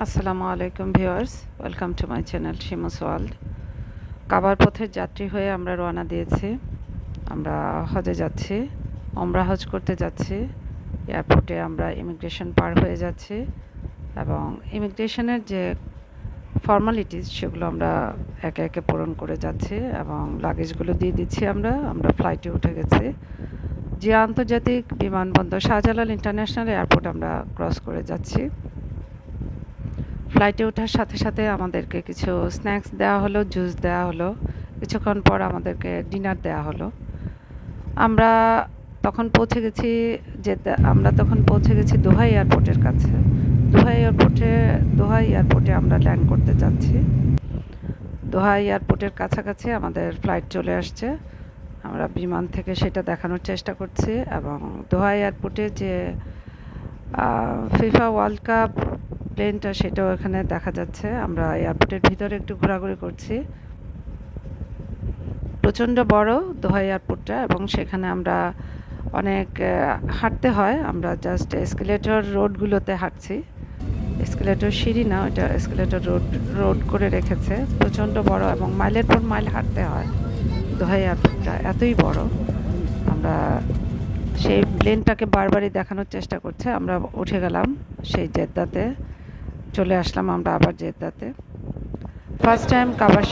আসসালামু আলাইকুম viewers, welcome to my channel শিমুস world. কাবার পথের যাত্রী হয়ে আমরা রওনা দিয়েছি। আমরা হজে যাচ্ছি, ওমরা হজ করতে যাচ্ছি। এয়ারপোর্টে আমরা ইমিগ্রেশন পার হয়ে যাচ্ছি এবং ইমিগ্রেশনের যে ফর্মালিটিস সেগুলো আমরা একে একে পূরণ করে যাচ্ছি এবং লাগেজগুলো দিয়ে দিচ্ছি। আমরা ফ্লাইটে উঠে গেছি। জিয়া আন্তর্জাতিক বিমানবন্দর শাহজালাল ইন্টারন্যাশনাল এয়ারপোর্ট আমরা ক্রস করে যাচ্ছি। ফ্লাইটে ওঠার সাথে সাথে আমাদেরকে কিছু স্ন্যাক্স দেওয়া হলো, জুস দেওয়া হলো। কিছুক্ষণ পর আমাদেরকে ডিনার দেওয়া হলো। আমরা আমরা তখন পৌঁছে গেছি দোহা এয়ারপোর্টের কাছে। দোহা এয়ারপোর্টে আমরা ল্যান্ড করতে যাচ্ছি। দোহা এয়ারপোর্টের কাছাকাছি আমাদের ফ্লাইট চলে আসছে। আমরা বিমান থেকে সেটা দেখানোর চেষ্টা করছি এবং দোহা এয়ারপোর্টে যে ফিফা ওয়ার্ল্ড কাপ প্লেনটা সেটাও এখানে দেখা যাচ্ছে। আমরা এয়ারপোর্টের ভিতরে একটু ঘোরাঘুরি করছি। প্রচণ্ড বড় দোহা এয়ারপোর্টটা এবং সেখানে আমরা অনেক হাঁটতে হয়। আমরা জাস্ট এসকেলেটর রোডগুলোতে হাঁটছি। এসকেলেটর সিঁড়ি না, ওইটা এসকেলেটর রোড করে রেখেছে। প্রচণ্ড বড় এবং মাইলের পর মাইল হাঁটতে হয়। দোহা এয়ারপোর্টটা এতই বড়। আমরা সেই প্লেনটাকে বারবারই দেখানোর চেষ্টা করছে। আমরা উঠে গেলাম সেই জেদ্দাতে, চলে আসলাম আমরা আবার জেদ্দাতে। ফার্স্ট টাইম কাবার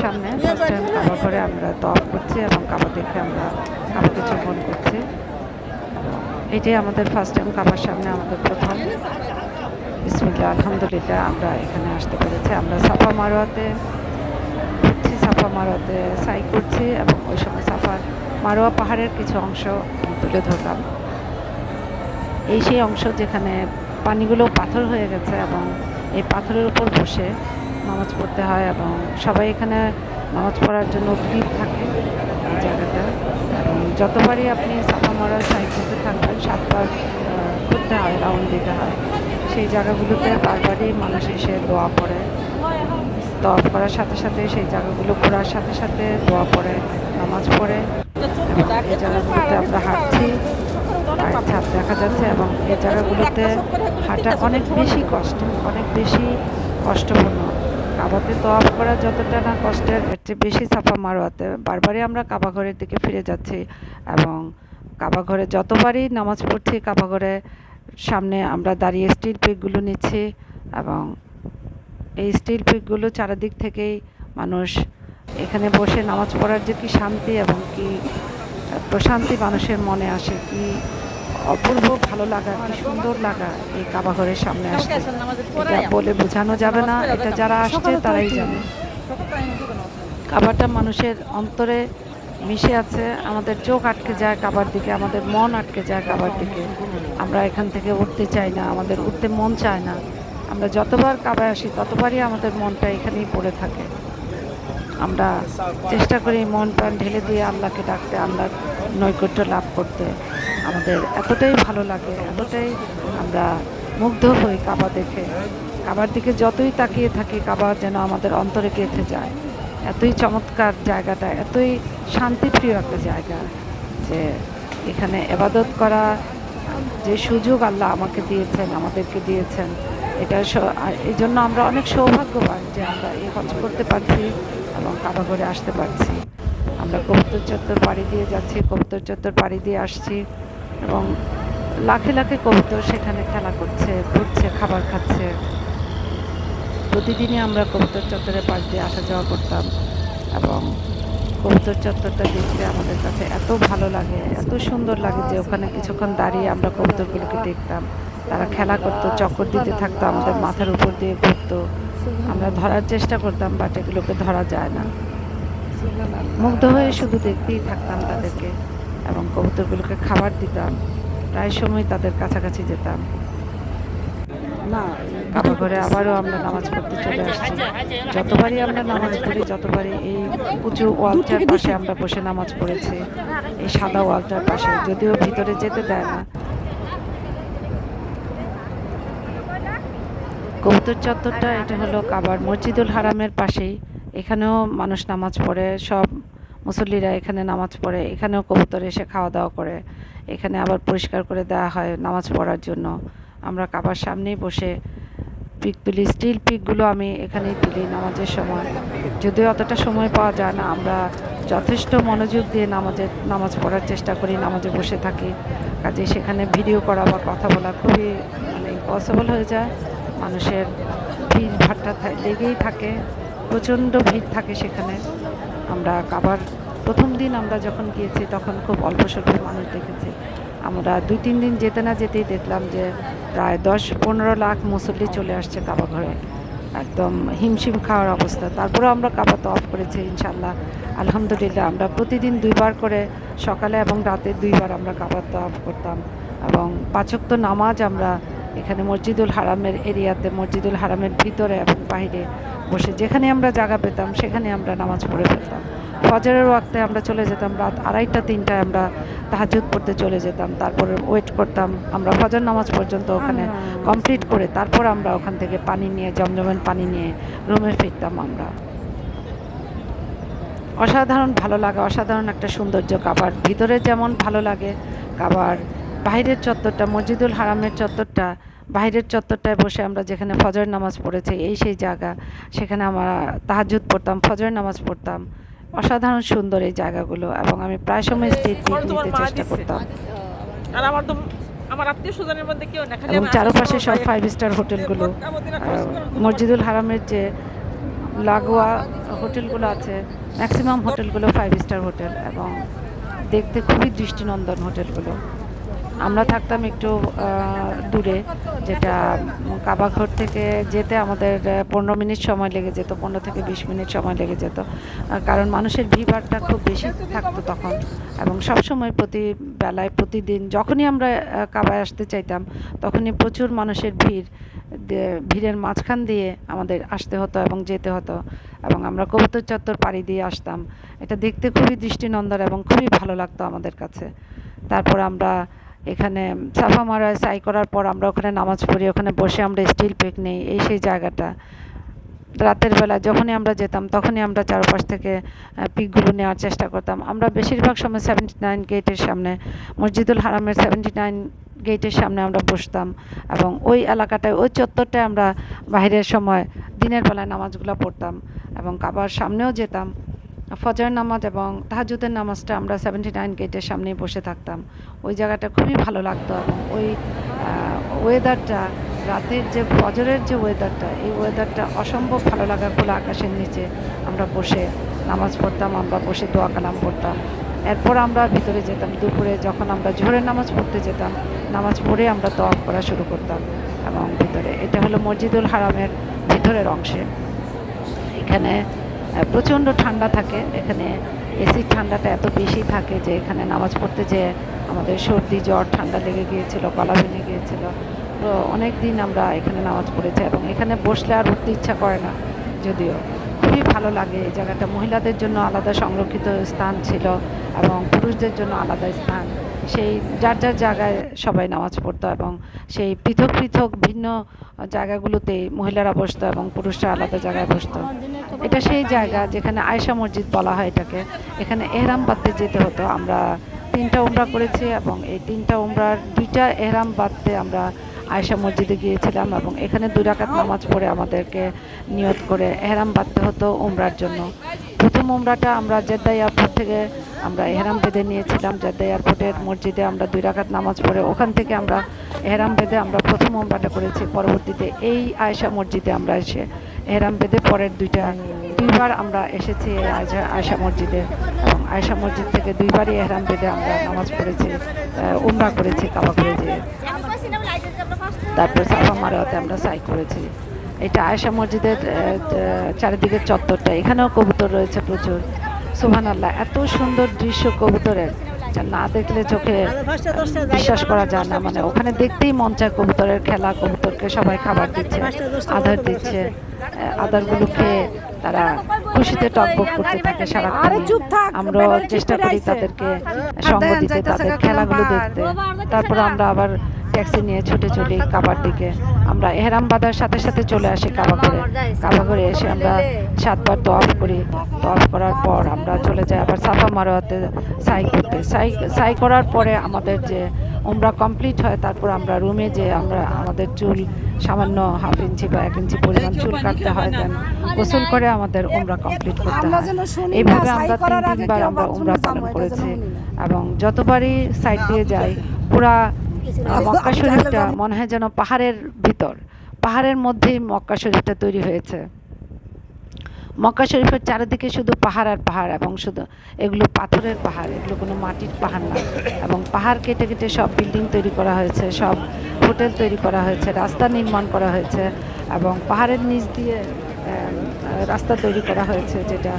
ঘরে আমরা তওয়াফ করছি এবং কাবা দেখে আমরা কাবাকে চুম্বন করছি। এটাই আমাদের ফার্স্ট টাইম কাবার সামনে, আমাদের প্রথম। বিসমিল্লাহ, আলহামদুলিল্লাহ আমরা এখানে আসতে পেরেছি। আমরা সাফা মারোয়াতে সাই করছি এবং ওই সময় সাফা মারোয়া পাহাড়ের কিছু অংশ তুলে ধরলাম। সেই অংশ যেখানে পানিগুলো পাথর হয়ে গেছে এবং এই পাথরের উপর বসে নামাজ পড়তে হয় এবং সবাই এখানে নামাজ পড়ার জন্য ভিড় থাকে এই জায়গাটা। এবং যতবারই আপনি সাফা মারোয়া সাই করতে থাকবেন 7 বার ঘুরতে হয়, রাউন্ড দিতে হয়। সেই জায়গাগুলোতে বারবারই মানুষ এসে দোয়া পড়ে। তওয়াফ করার সাথে সাথে সেই জায়গাগুলো ঘোরার সাথে সাথে দোয়া পড়ে, নামাজ পড়ে। এই জায়গাগুলোতে আমরা হাঁটছি, পায়ের ছাপ দেখা যাচ্ছে এবং এই জায়গাগুলোতে হাঁটা অনেক বেশি কষ্টপূর্ণ। কাবাতে তওয়াফ করা যতটা না কষ্টের, এর চেয়ে বেশি সাফা মারোয়াতে। বারবারই আমরা কাবা ঘরের দিকে ফিরে যাচ্ছি এবং কাবা ঘরে যতবারই নামাজ পড়ছি, কাবা ঘরের সামনে আমরা দাঁড়িয়ে স্টিল পিকগুলো নিচ্ছি এবং এই স্টিল পিকগুলো চারিদিক থেকেই মানুষ এখানে বসে নামাজ পড়ার যে কি শান্তি এবং কি প্রশান্তি মানুষের মনে আসে, কি অপূর্ব ভালো লাগা, কি সুন্দর লাগা এই কাবা ঘরের সামনে আসতে। এটা বলে বোঝানো যাবে না, এটা যারা আসছে তারাই জানে। কাবাটা মানুষের অন্তরে মিশে আছে। আমাদের চোখ আটকে যায় কাবার দিকে, আমাদের মন আটকে যায় কাবার দিকে। আমরা এখান থেকে উঠতে চাই না, আমাদের উঠতে মন চায় না। আমরা যতবার কাবায় আসি ততবারই আমাদের মনটা এখানেই পড়ে থাকে। আমরা চেষ্টা করি মন প্রাণ ঢেলে দিয়ে আল্লাহকে ডাকতে, আল্লাহর নৈকট্য লাভ করতে। আমাদের এতটাই ভালো লাগে, এতটাই আমরা মুগ্ধ হই কাবা দেখে। কাবার দিকে যতই তাকিয়ে থাকি, কাবা যেন আমাদের অন্তরে গেঁথে যায়। এতই চমৎকার জায়গাটা, এতই শান্তিপ্রিয় একটা জায়গা যে এখানে ইবাদত করা যে সুযোগ আল্লাহ আমাদেরকে দিয়েছেন, এই জন্য আমরা অনেক সৌভাগ্যবান যে আমরা এই হজ করতে পারছি এবং কাবা ঘরে আসতে পারছি। আমরা কবুতর চত্বর পাড়ি দিয়ে যাচ্ছি, কবুতর চত্বর পাড়ি দিয়ে আসছি এবং লাখে লাখে কবুতর সেখানে খেলা করছে, ঘুরছে, খাবার খাচ্ছে। প্রতিদিনই আমরা কবুতর চত্বরের পাশ দিয়ে আসা যাওয়া করতাম এবং কবুতর চত্বরটা দেখতে আমাদের কাছে এত ভালো লাগে, এত সুন্দর লাগে যে ওখানে কিছুক্ষণ দাঁড়িয়ে আমরা কবুতরগুলোকে দেখতাম। তারা খেলা করতো, চক্কর দিতে থাকতো, আমাদের মাথার উপর দিয়ে ঘুরতো। আমরা ধরার চেষ্টা করতাম, বাট এগুলোকে ধরা যায় না। মুগ্ধ হয়ে শুধু দেখতেই থাকতাম তাদেরকে এবং কবুতরগুলোকে খাবার দিতাম। প্রায় সময় তাদের কাছাকাছি যেতাম। কাবা ঘরে আবারও আমরা নামাজ পড়তে চলে আসছি। যতবারই আমরা নামাজ পড়ি, যতবারই এই উঁচু ওয়ালটার পাশে আমরা বসে নামাজ পড়েছি, এই সাদা ওয়ালটার পাশে, যদিও ভিতরে যেতে দেয় না। কবুতর চত্বরটা এটা হলো কাবার মসজিদুল হারামের পাশেই। এখানেও মানুষ নামাজ পড়ে, সব মুসল্লিরা এখানে নামাজ পড়ে। এখানেও কবুতর এসে খাওয়া দাওয়া করে। এখানে আবার পরিষ্কার করে দেওয়া হয় নামাজ পড়ার জন্য। আমরা কাবার সামনেই বসে পিক তুলি। স্টিল পিকগুলো আমি এখানেই তুলি নামাজের সময়। যদিও অতটা সময় পাওয়া যায় না, আমরা যথেষ্ট মনোযোগ দিয়ে নামাজ পড়ার চেষ্টা করি, নামাজে বসে থাকি। কাজেই সেখানে ভিডিও করা বা কথা বলা খুবই ইম্পসিবল হয়ে যায়। মানুষের ভিড় ভাট্টা লেগেই থাকে, প্রচণ্ড ভিড় থাকে সেখানে। আমরা কাবার প্রথম দিন আমরা যখন গিয়েছি তখন খুব অল্প স্বল্প মানুষ দেখেছি। আমরা 2-3 দিন যেতে না যেতেই দেখলাম যে প্রায় 10-15 লাখ মুসল্লি চলে আসছে কাবা ঘরে। একদম হিমশিম খাওয়ার অবস্থা। তারপরেও আমরা কাবা তওয়াফ করেছি ইনশাআল্লাহ। আলহামদুলিল্লাহ আমরা প্রতিদিন 2 বার করে সকালে এবং রাতে 2 বার আমরা কাবা তওয়াফ করতাম এবং 5 ওয়াক্ত নামাজ আমরা এখানে মসজিদুল হারামের এরিয়াতে, মসজিদুল হারামের ভিতরে এবং বাইরে বসে যেখানে আমরা জায়গা পেতাম সেখানে আমরা নামাজ পড়ে ফেলতাম। ফজরের ওয়াক্তে আমরা চলে যেতাম, রাত 2:30-3টায় আমরা তাহাজ্জুদ পড়তে চলে যেতাম। তারপরে ওয়েট করতাম আমরা ফজর নামাজ পর্যন্ত ওখানে কমপ্লিট করে তারপর আমরা ওখান থেকে পানি নিয়ে, জমজমের পানি নিয়ে রুমে ফিরতাম আমরা। অসাধারণ ভালো লাগে, অসাধারণ একটা সৌন্দর্য। কাবার ভিতরে যেমন ভালো লাগে, কাবার বাইরের চত্বরটা, মসজিদুল হারামের চত্বরটা, বাইরের চত্বরটায় বসে আমরা যেখানে ফজর নামাজ পড়েছি সেই জায়গা, সেখানে আমরা তাহাজ্জুদ পড়তাম, ফজর নামাজ পড়তাম। অসাধারণ সুন্দর এই জায়গাগুলো এবং আমি প্রায় সময় স্টেট পিক নিতে চেষ্টা করতাম। আর আমার আত্মীয়-স্বজনের মধ্যে কেউ না, খালি এবং আমি চারপাশে সব 5 স্টার হোটেলগুলো, মসজিদুল হারামের যে লাগোয়া হোটেলগুলো আছে, ম্যাক্সিমাম হোটেলগুলো 5 স্টার হোটেল এবং দেখতে খুবই দৃষ্টিনন্দন হোটেলগুলো। আমরা থাকতাম একটু দূরে, যেটা কাবাঘর থেকে যেতে আমাদের 15 মিনিট সময় লেগে যেত, 15 থেকে 20 মিনিট সময় লেগে যেত। কারণ মানুষের ভিড়ভাট্টা খুব বেশি থাকতো তখন এবং সবসময় প্রতি বেলায় প্রতিদিন যখনই আমরা কাবায় আসতে চাইতাম তখনই প্রচুর মানুষের ভিড়ের মাঝখান দিয়ে আমাদের আসতে হতো এবং যেতে হতো এবং আমরা কবুতর চত্বর পাড়ি দিয়ে আসতাম। এটা দেখতে খুবই দৃষ্টিনন্দন এবং খুবই ভালো লাগতো আমাদের কাছে। তারপর আমরা এখানে সাফা মারোয়ায় সাই করার পর আমরা ওখানে নামাজ পড়ি, ওখানে বসে আমরা স্টিল পিক নেই। সেই জায়গাটা রাতের বেলা যখনই আমরা যেতাম তখনই আমরা চারপাশ থেকে পিকগুলো নেওয়ার চেষ্টা করতাম। আমরা বেশিরভাগ সময় 79 গেটের সামনে, মসজিদুল হারামের 79 গেটের সামনে আমরা বসতাম এবং ওই এলাকাটায়, ওই চত্বরটায় আমরা বাইরের সময় দিনের বেলায় নামাজগুলো পড়তাম এবং কাবার সামনেও যেতাম। ফজর নামাজ এবং তাহাজ্জুদের নামাজটা আমরা 79 গেটের সামনেই বসে থাকতাম। ওই জায়গাটা খুবই ভালো লাগতো এবং ওই ওয়েদারটা, রাতের যে ফজরের যে ওয়েদারটা, এই ওয়েদারটা অসম্ভব ভালো লাগা। খোলা আকাশের নিচে আমরা বসে নামাজ পড়তাম, আমরা বসে দোয়া কালাম পড়তাম। এরপর আমরা ভিতরে যেতাম, দুপুরে যখন আমরা জোহরের নামাজ পড়তে যেতাম, নামাজ পড়ে আমরা তওয়াফ করা শুরু করতাম এবং ভিতরে, এটা হলো মসজিদুল হারামের ভিতরের অংশে। এখানে প্রচণ্ড ঠান্ডা থাকে, এখানে এসির ঠান্ডাটা এত বেশি থাকে যে এখানে নামাজ পড়তে যেয়ে আমাদের সর্দি জ্বর ঠান্ডা লেগে গিয়েছিল, গলা ভেঙে গিয়েছিল। তো অনেক দিন আমরা এখানে নামাজ পড়েছি এবং এখানে বসলে আর উঠতে ইচ্ছা করে না। যদিও খুবই ভালো লাগে এই জায়গাটা। মহিলাদের জন্য আলাদা সংরক্ষিত স্থান ছিল এবং পুরুষদের জন্য আলাদা স্থান। সেই যার যার জায়গায় সবাই নামাজ পড়তো এবং সেই পৃথক পৃথক ভিন্ন জায়গাগুলোতে মহিলারা বসতো এবং পুরুষরা আলাদা জায়গায় বসতো। এটা সেই জায়গা যেখানে আয়েশা মসজিদ বলা হয় এটাকে। এখানে এহরাম বাঁধতে যেতে হতো। আমরা 3টা উমরা করেছি এবং এই 3টা উমরার 2টা এহরাম বাঁধতে আমরা আয়েশা মসজিদে গিয়েছিলাম এবং এখানে 2 রাকাত নামাজ পড়ে আমাদেরকে নিয়ত করে এহরাম বাঁধতে হতো উমরার জন্য। প্রথম উমরাটা আমরা জেদ্দা এয়ারপোর্ট থেকে আমরা এহরাম বেঁধে নিয়েছিলাম। জেদ্দা এয়ারপোর্টের মসজিদে আমরা 2 রাকাত নামাজ পড়ে ওখান থেকে আমরা এহরাম বেঁধে আমরা প্রথম উমরাটা করেছি। পরবর্তীতে এই আয়েশা মসজিদে আমরা এসে এহরাম বেঁধে পরের 2বার আমরা এসেছি আয়েশা মসজিদে এবং আয়েশা মসজিদ থেকে 2বারই এহরাম বেঁধে আমরা নামাজ পড়েছি, উমরা করেছি কাবা ঘরে যেয়ে। তারপর সাফা মারোয়াতে আমরা সাই করেছি। এটা আয়েশা মসজিদের চারিদিকের চত্বরটা, এখানেও কবুতর রয়েছে প্রচুর। সুবহানাল্লাহ, এত সুন্দর দৃশ্য কবুতরের, যা না দেখলে চোখে বিশ্বাস করা যায় না। মানে ওখানে দেখতেই মন চায় কবুতরের খেলা। কবুতরকে সবাই খাবার দিচ্ছে, আদার দিচ্ছে, আদারগুলো খেয়ে তারা খুশিতে টকবক করতে থাকে সারাক্ষণ। আমরাও চেষ্টা করি তাদেরকে সঙ্গ দিতে, তাদের খেলাগুলো দেখতে। তারপর আমরা আবার ট্যাক্সি নিয়ে ছুটে চলি কাবার দিকে। আমরা এহরাম বাঁধার সাথে সাথে চলে আসি কাবা ঘরে। কাবা ঘরে এসে আমরা 7বার তওয়াফ করি। তওয়াফ করার পর আমরা চলে যাই আবার সাফা মারোয়াতে সাই করতে। সাই করার পরে আমাদের যে উমরা কমপ্লিট হয় তারপর আমরা রুমে যে আমরা আমাদের চুল সামান্য 1/2 ইঞ্চি বা 1 ইঞ্চি পরিমাণ চুল কাটতে হয়, দেন গোসল করে আমাদের উমরা কমপ্লিট করতে হয়। এইভাবে আমরা 3-3 বার আমরা উমরা পালন করেছি এবং যতবারই সাইড দিয়ে যাই পুরা মক্কা শরীফটা মনে হয় যেন পাহাড়ের ভিতর, পাহাড়ের মধ্যেই মক্কা শরীফটা তৈরি হয়েছে। মক্কা শরীফের চারিদিকে শুধু পাহাড় আর পাহাড়, এবং শুধু এগুলো পাথরের পাহাড়, এগুলো কোনো মাটির পাহাড় না। এবং পাহাড় কেটে কেটে সব বিল্ডিং তৈরি করা হয়েছে, সব হোটেল তৈরি করা হয়েছে, রাস্তা নির্মাণ করা হয়েছে এবং পাহাড়ের নিচ দিয়ে রাস্তা তৈরি করা হয়েছে, যেটা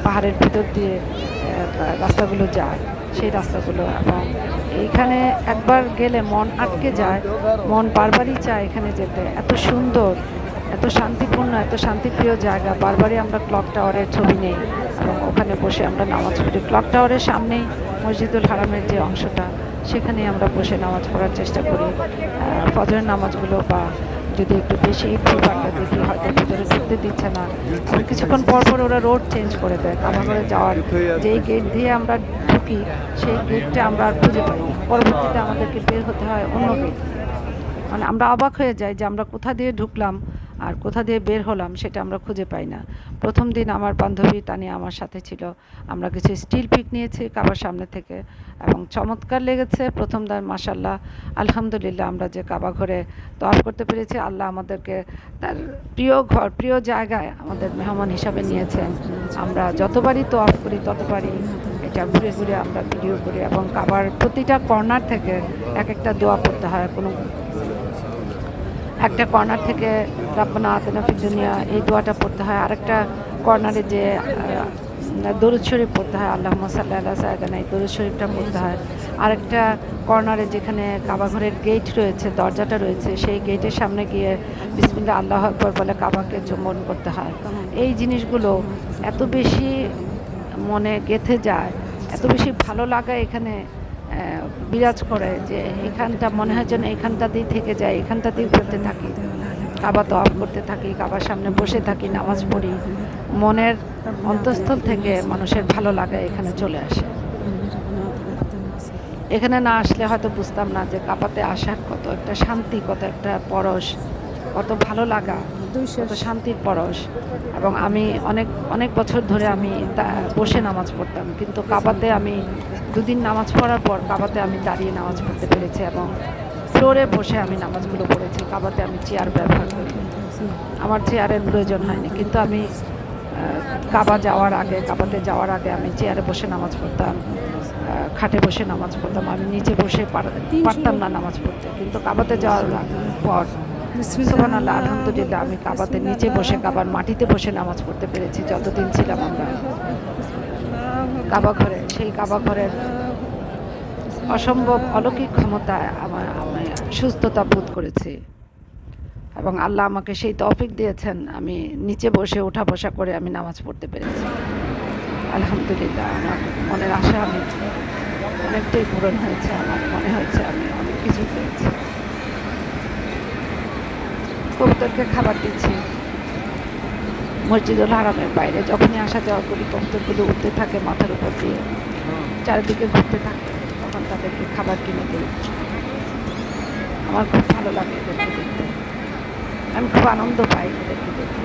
পাহাড়ের ভিতর দিয়ে রাস্তাগুলো যায়, সেই রাস্তাগুলো। এবং এইখানে একবার গেলে মন আটকে যায়, মন বারবারই চায় এখানে যেতে। এত সুন্দর, এত শান্তিপূর্ণ, এত শান্তিপ্রিয় জায়গা। বারবারই আমরা ক্লক টাওয়ারের ছবি নেই এবং ওখানে বসে আমরা নামাজ পড়ি। ক্লক টাওয়ারের সামনেই মসজিদুল হারামের যে অংশটা, সেখানেই আমরা বসে নামাজ পড়ার চেষ্টা করি। ফজরের নামাজগুলো বা যদি একটু বেশি ভিড়ভাড়টা দেখি, হয়তো ভিতরে ঢুকতে দিচ্ছে না, কিছুক্ষণ পর পর ওরা রোড চেঞ্জ করে দেয়। কাবাঘরে যাওয়ার যেই গেট দিয়ে আমরা ঢুকি, সেই গেটটা আমরা আর খুঁজে পাই না। পরবর্তীতে আমাদেরকে বের হতে হয় অন্য গেট। মানে আমরা অবাক হয়ে যাই যে আমরা কোথা দিয়ে ঢুকলাম আর কোথা দিয়ে বের হলাম, সেটা আমরা খুঁজে পাই না। প্রথম দিন আমার বান্ধবী তানিয়া আমার সাথে ছিল। আমরা কিছু স্টিল পিক নিয়েছি কাবার সামনে থেকে এবং চমৎকার লেগেছে প্রথম দিন। মাশাআল্লাহ, আলহামদুলিল্লাহ, আমরা যে কাবা ঘরে তওয়াফ করতে পেরেছি, আল্লাহ আমাদেরকে তার প্রিয় ঘর, প্রিয় জায়গায় আমাদের মেহমান হিসাবে নিয়েছেন। আমরা যতবারই তওয়াফ করি ততবারই এটা ঘুরে ঘুরে আমরা ভিডিও করি এবং কাবার প্রতিটা কর্নার থেকে এক একটা দোয়া পড়তে হয়। কোনো একটা কর্নার থেকে রাব্বানা আতিনা ফিদ দুনিয়া এই দোয়াটা পড়তে হয়, আরেকটা কর্নারে যে দরুদ শরীফ পড়তে হয়, আল্লাহুম্মা সাল্লি আলা সাইয়্যিদিনা, এই দরুদ শরীফটা পড়তে হয়। আরেকটা কর্নারে যেখানে কাবাঘরের গেট রয়েছে, দরজাটা রয়েছে, সেই গেটের সামনে গিয়ে বিসমিল্লাহ আল্লাহু আকবার বলে কাবাকে চুম্বন করতে হয়। এই জিনিসগুলো এত বেশি মনে গেঁথে যায়, এত বেশি ভালো লাগা এখানে বিরাজ করে যে এখানটা মনে হয় যেন এখানটাতেই থেকে যায়, এখানটাতেই করতে থাকি, কাবা তওয়াফ করতে থাকি, কাবার সামনে বসে থাকি, নামাজ পড়ি। মনের অন্তঃস্থল থেকে মানুষের ভালো লাগা এখানে চলে আসে। এখানে না আসলে হয়তো বুঝতাম না যে কাবাতে আসার কত একটা শান্তি, কত একটা পরশ, কত ভালো লাগা, কত শান্তির পরশ। এবং আমি অনেক অনেক বছর ধরে আমি বসে নামাজ পড়তাম, কিন্তু কাবাতে আমি 2 দিন নামাজ পড়ার পর কাবাতে আমি দাঁড়িয়ে নামাজ পড়তে পেরেছি এবং ফ্লোরে বসে আমি নামাজগুলো পড়েছি। কাবাতে আমি চেয়ার ব্যবহার করি, আমার চেয়ারের প্রয়োজন হয়নি, কিন্তু আমি কাবাতে যাওয়ার আগে আমি চেয়ারে বসে নামাজ পড়তাম, খাটে বসে নামাজ পড়তাম। আমি নিচে বসে পারতাম না নামাজ পড়তে, কিন্তু কাবাতে যাওয়ার পর সুবহানাল্লাহ, আলহামদুলিল্লাহ, আমি কাবাতে নিচে বসে, কাবার মাটিতে বসে নামাজ পড়তে পেরেছি যতদিন ছিলাম আমরা কাবা ঘরে। সেই কাবা ঘরের অসম্ভব অলৌকিক ক্ষমতায় আমি সুস্থতা বোধ করেছি এবং আল্লাহ আমাকে সেই তৌফিক দিয়েছেন, আমি নিচে বসে ওঠা বসা করে আমি নামাজ পড়তে পেরেছি। আলহামদুলিল্লাহ, আমার মনের আশা আমি অনেকটাই পূরণ হয়েছে। আমার মনে হয়েছে আমি অনেক কিছু পেয়েছি। কবুতরকে খাবার দিচ্ছি মসজিদুল হারামের বাইরে। যখনই আসা যাওয়া করি, কবুতরগুলো উঠতে থাকে মাথার উপর দিয়ে, চারিদিকে ঘুরতে থাকে, তখন তাদেরকে খাবার কিনে দিই। আমার খুব ভালো লাগে এদেরকে দেখতে, আমি খুব আনন্দ পাই এদেরকে দেখতে।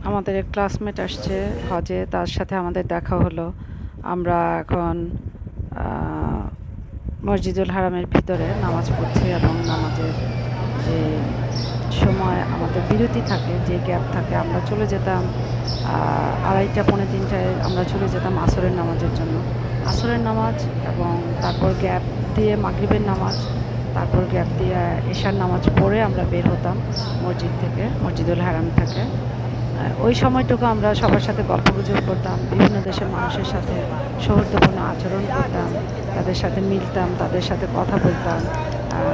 আমাদের এক ক্লাসমেট আসছে হজে, তার সাথে আমাদের দেখা হলো। আমরা এখন মসজিদুল হারামের ভিতরে নামাজ পড়ছি এবং নামাজের যে সময় আমাদের বিরতি থাকে, যে গ্যাপ থাকে, আমরা চলে যেতাম 2:30 পৌনে 3টায় আমরা চলে যেতাম আসরের নামাজের জন্য। আসরের নামাজ এবং তারপর গ্যাপ দিয়ে মাগরিবের নামাজ, তারপর গ্যাপ দিয়ে এশার নামাজ পড়ে আমরা বের হতাম মসজিদ থেকে, মসজিদুল হারাম থেকে। ওই সময়টুকু আমরা সবার সাথে গল্পগুজব করতাম, বিভিন্ন দেশের মানুষের সাথে সৌহার্দ্যপূর্ণ আচরণ করতাম, তাদের সাথে মিলতাম, তাদের সাথে কথা বলতাম,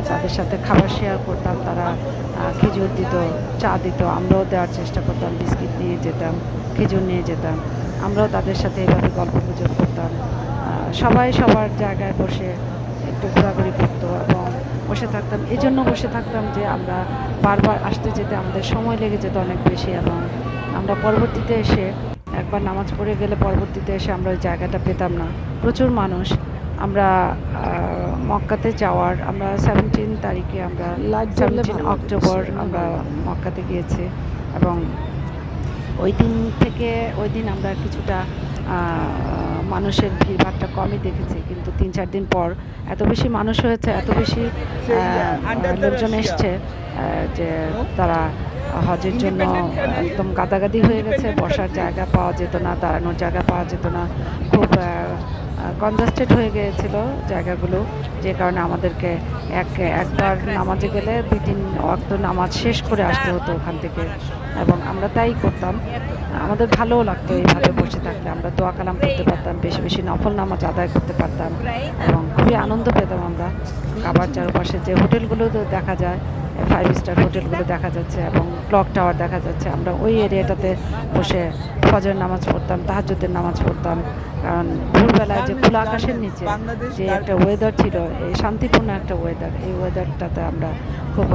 তাদের সাথে খাবার শেয়ার করতাম। তারা খেজুর দিত, চা দিত, আমরাও দেওয়ার চেষ্টা করতাম, বিস্কিট নিয়ে যেতাম, খেজুর নিয়ে যেতাম, আমরাও তাদের সাথে এভাবে গল্পগুজব করতাম। সবাই সবার জায়গায় বসে একটু ঘোরাঘুরি করতো এবং বসে থাকতাম। এই জন্য বসে থাকতাম যে আমরা বারবার আসতে যেতে আমাদের সময় লেগে যেত অনেক বেশি, এবং আমরা পরবর্তীতে এসে একবার নামাজ পড়ে গেলে পরবর্তীতে এসে আমরা ওই জায়গাটা পেতাম না। প্রচুর মানুষ। আমরা মক্কাতে যাওয়ার আমরা 17 তারিখে আমরা লাইট জ্বললে 17 ভালো লাগে, অক্টোবর বেশি আমরা ভালো লাগে। মক্কাতে গিয়েছি এবং ওই দিন থেকে ওই দিন আমরা কিছুটা মানুষের ভিড়ভাড়টা কমই দেখেছি, কিন্তু 3-4 দিন পর এত বেশি মানুষ হয়েছে, এত বেশি লোকজন এসছে যে তারা হজের জন্য একদম গাদাগাদি হয়ে গেছে। বসার জায়গা পাওয়া যেত না, দাঁড়ানোর জায়গা পাওয়া যেত না, খুব কনজাস্টেড হয়ে গিয়েছিল জায়গাগুলো, যে কারণে আমাদেরকে একবার নামাজে গেলে 2-3 ওয়াক্ত নামাজ শেষ করে আসতে হতো ওখান থেকে, এবং আমরা তাই করতাম। আমাদের ভালোও লাগতো এইভাবে বসে থাকলে, আমরা দোয়া কালাম করতে পারতাম, বেশি বেশি নফল নামাজ আদায় করতে পারতাম এবং খুবই আনন্দ পেতাম আমরা। কাবার চারপাশে যে হোটেলগুলো দেখা যায়, 5 স্টার হোটেলগুলো দেখা যাচ্ছে এবং ক্লক টাওয়ার দেখা যাচ্ছে, আমরা ওই এরিয়াটাতে বসে ফজর নামাজ পড়তাম, তাহাজ্জুদের নামাজ পড়তাম। কারণ ভোরবেলায় যে খোলা আকাশের নিচে যে একটা ওয়েদার ছিল, এই শান্তিপূর্ণ একটা ওয়েদার, এই ওয়েদারটাতে আমরা খুব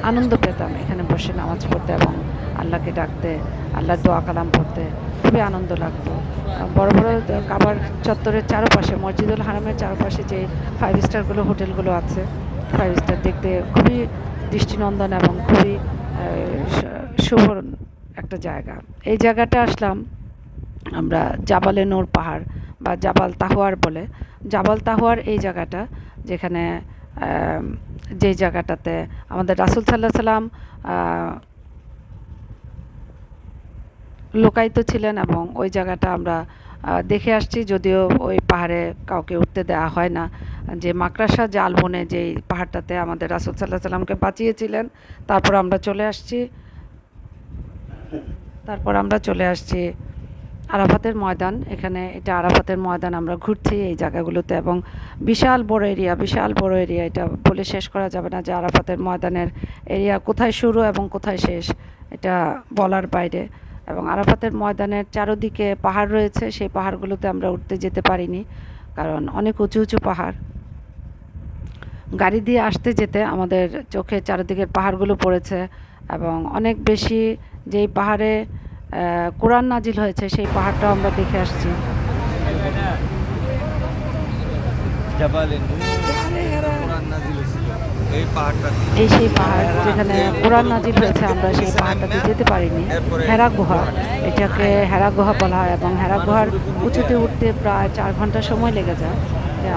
আনন্দ পেতাম এখানে বসে নামাজ পড়তে এবং আল্লাহকে ডাকতে, আল্লাহর দোয়া কালাম পড়তে খুবই আনন্দ লাগতো। বড় বড় কাবার চত্বরের চারপাশে, মসজিদুল হারামের চারপাশে যে 5 স্টারগুলো হোটেলগুলো আছে, 5 স্টার দেখতে খুবই দৃষ্টিনন্দন এবং খুবই শুভ একটা জায়গা। এই জায়গাটা আসলাম আমরা জাবালে নূর পাহাড় বা জাবাল তাহওয়ার বলে। জাবাল তাহওয়ার এই জায়গাটা, যেখানে যে জায়গাটাতে আমাদের রাসূল সাল্লাল্লাহু আলাইহি সাল্লাম লোকায়িত ছিলেন, এবং ওই জায়গাটা আমরা দেখে আসছি, যদিও ওই পাহাড়ে কাউকে উঠতে দেওয়া হয় না। যে মাকড়াসা জাল বনে যেই পাহাড়টাতে আমাদের রাসূল সাল্লাল্লাহু আলাইহি সাল্লামকে বাঁচিয়েছিলেন, তারপর আমরা চলে আসছি আরাফাতের ময়দান। এখানে এটা আরাফাতের ময়দান, আমরা ঘুরছি এই জায়গাগুলোতে এবং বিশাল বড় এরিয়া, এটা বলে শেষ করা যাবে না যে আরাফাতের ময়দানের এরিয়া কোথায় শুরু এবং কোথায় শেষ, এটা বলার বাইরে। এবং আরাফাতের ময়দানের চারদিকে পাহাড় রয়েছে, সেই পাহাড়গুলোতে আমরা উঠতে যেতে পারিনি, কারণ অনেক উঁচু উঁচু পাহাড়। গাড়ি দিয়ে আসতে যেতে আমাদের চোখে চারিদিকের পাহাড়গুলো পড়েছে এবং অনেক বেশি যেই পাহাড়ে কোরআন নাজিল হয়েছে সেই পাহাড়টাও আমরা দেখে আসছি। জাবালে নূর কোরআন নাজিল হয়েছিল এই পাহাড়টাতে। এই সেই পাহাড় যেখানে কোরআন নাজিল হয়েছে, আমরা সেই পাহাড়টাতে যেতে পারিনি। হেরা গুহা, এটাকে হেরা গুহা বলা হয় এবং হেরা গুহার উঁচুতে উঠতে প্রায় 4 ঘন্টা সময় লেগে যায়।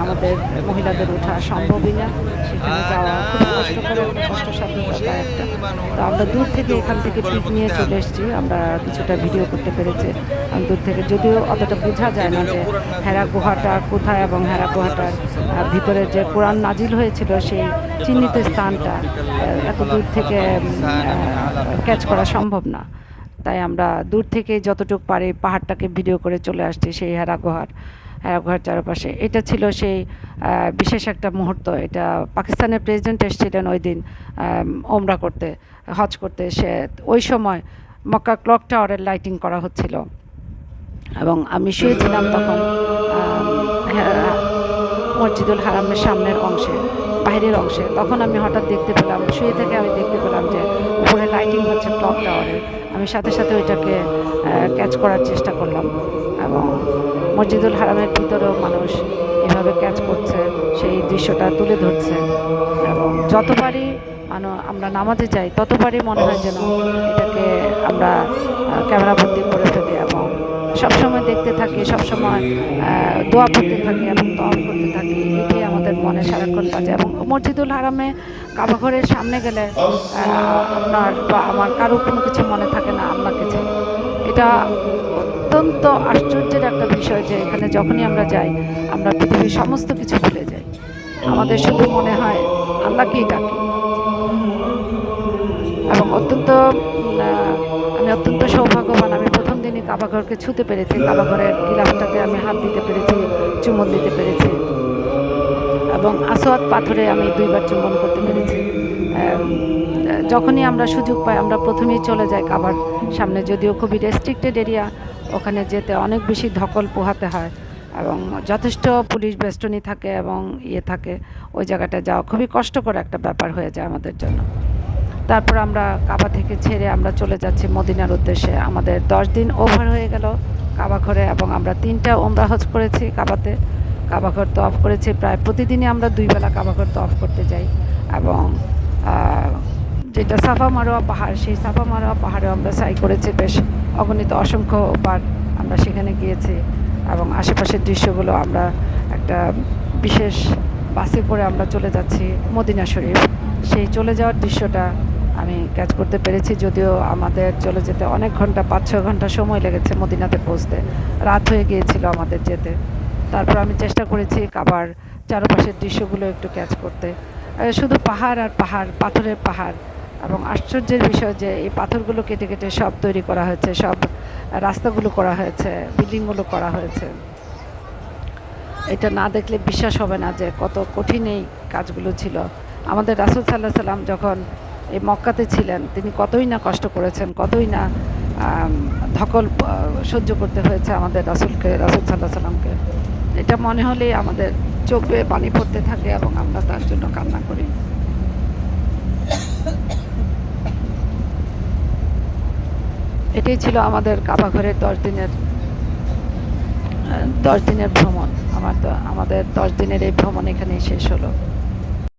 আমাদের মহিলাদের ওঠা সম্ভবই না, সেখানে যাওয়া খুব কষ্টকর, একটা কষ্টসাধ্য ব্যাপার একটা। তো আমরা দূর থেকে এখান থেকে পিক নিয়ে চলে এসেছি, আমরা কিছুটা ভিডিও করতে পেরেছি দূর থেকে, যদিও অতটা বোঝা যায় না যে হেরা গুহাটা কোথায় এবং হেরা গুহাটার ভিতরে যে কোরআন নাজিল হয়েছিল সেই চিহ্নিত স্থানটা এত দূর থেকে ক্যাচ করা সম্ভব না। তাই আমরা দূর থেকে যতটুকু পারি পাহাড়টাকে ভিডিও করে চলে আসছি সেই হেরা গুহার চারপাশে। এটা ছিল সেই বিশেষ একটা মুহূর্ত। এটা পাকিস্তানের প্রেসিডেন্ট এসেছিলেন ওই দিন ওমরা করতে, হজ করতে। সে ওই সময় মক্কা ক্লক টাওয়ারের লাইটিং করা হচ্ছিল এবং আমি শুয়েছিলাম তখন মসজিদুল হারামের সামনের অংশে, বাইরের অংশে। তখন আমি হঠাৎ দেখতে পেলাম, শুয়ে থেকে আমি দেখতে পেলাম যে উপরে লাইটিং হচ্ছে ক্লক টাওয়ারের। আমি সাথে সাথে ওইটাকে ক্যাচ করার চেষ্টা করলাম এবং মসজিদুল হারামের ভিতরেও মানুষ এভাবে ক্যাচ করছে, সেই দৃশ্যটা তুলে ধরছে। এবং যতবারই আমরা নামাজে যাই ততবারই মনে হয় যেন এটাকে আমরা ক্যামেরাবন্দি করে ফেলি এবং সবসময় দেখতে থাকি, সবসময় দোয়া পড়তে থাকি এবং তওয়াফ করতে থাকি। এটাই আমাদের মনে সারাক্ষণ বাজে। এবং মসজিদুল হারামে কাবাঘরের সামনে গেলে আপনার বা আমার কারো কোনো কিছু মনে থাকে না আল্লাহকে ছাড়া। এটা অত্যন্ত আশ্চর্যের একটা বিষয় যে এখানে যখনই আমরা যাই আমরা পৃথিবীর সমস্ত কিছু ভুলে যাই, আমাদের শুধু মনে হয় আল্লাহকেই ডাকি। এবং আমি অত্যন্ত সৌভাগ্যবান, আমি প্রথম দিনই কাবাঘরকে ছুঁতে পেরেছি, কাবাঘরের গিলাফটাতে আমি হাত দিতে পেরেছি, চুম্বন দিতে পেরেছি এবং আসওয়াদ পাথরে আমি 2বার চুম্বন করতে পেরেছি। যখনই আমরা সুযোগ পাই আমরা প্রথমেই চলে যাই কাবার সামনে, যদিও খুবই রেস্ট্রিক্টেড এরিয়া, ওখানে যেতে অনেক বেশি ধকল পোহাতে হয় এবং যথেষ্ট পুলিশ বেষ্টনী থাকে এবং থাকে, ওই জায়গাটা যাওয়া খুবই কষ্টকর একটা ব্যাপার হয়ে যায় আমাদের জন্য। তারপর আমরা কাবা থেকে ছেড়ে আমরা চলে যাচ্ছি মদিনার উদ্দেশ্যে। আমাদের 10 দিন ওভার হয়ে গেল কাবা ঘরে, এবং আমরা 3টা ওমরা হজ করেছি কাবাতে। কাবা ঘর তওয়াফ করেছি, প্রায় প্রতিদিনই আমরা 2 বেলা কাবা ঘর তওয়াফ করতে যাই। এবং যেটা সাফা মারোয়া পাহাড়, সেই সাফা মারোয়া পাহাড়েও আমরা সাই করেছি বেশ অগণিত অসংখ্যবার আমরা সেখানে গিয়েছি। এবং আশেপাশের দৃশ্যগুলো আমরা একটা বিশেষ বাসে করে আমরা চলে যাচ্ছি মদিনা শরীফ। সেই চলে যাওয়ার দৃশ্যটা আমি ক্যাচ করতে পেরেছি, যদিও আমাদের চলে যেতে অনেক ঘন্টা, 5-6 ঘন্টা সময় লেগেছে মদিনাতে পৌঁছতে। রাত হয়ে গিয়েছিল আমাদের যেতে। তারপর আমি চেষ্টা করেছি কাবার চারপাশের দৃশ্যগুলো একটু ক্যাচ করতে। শুধু পাহাড় আর পাহাড়, পাথরের পাহাড়। এবং আশ্চর্যের বিষয় যে এই পাথরগুলো কেটে কেটে সব তৈরি করা হয়েছে, সব রাস্তাগুলো করা হয়েছে, বিল্ডিংগুলো করা হয়েছে। এটা না দেখলে বিশ্বাস হবে না যে কত কঠিন এই কাজগুলো ছিল। আমাদের রাসূল সাল্লাল্লাহু আলাইহি সাল্লাম যখন এই মক্কাতে ছিলেন, তিনি কতই না কষ্ট করেছেন, কতই না ধকল সহ্য করতে হয়েছে আমাদের রাসূল সাল্লাল্লাহু আলাইহি সাল্লামকে। এটা মনে হলেই আমাদের চোখ বেয়ে পানি পড়তে থাকে এবং আমরা তার জন্য কান্না করি। এটাই ছিল আমাদের কাবা ঘরের 10 দিনের ভ্রমণ। আমাদের 10 দিনের এই ভ্রমণ এখানেই শেষ হলো।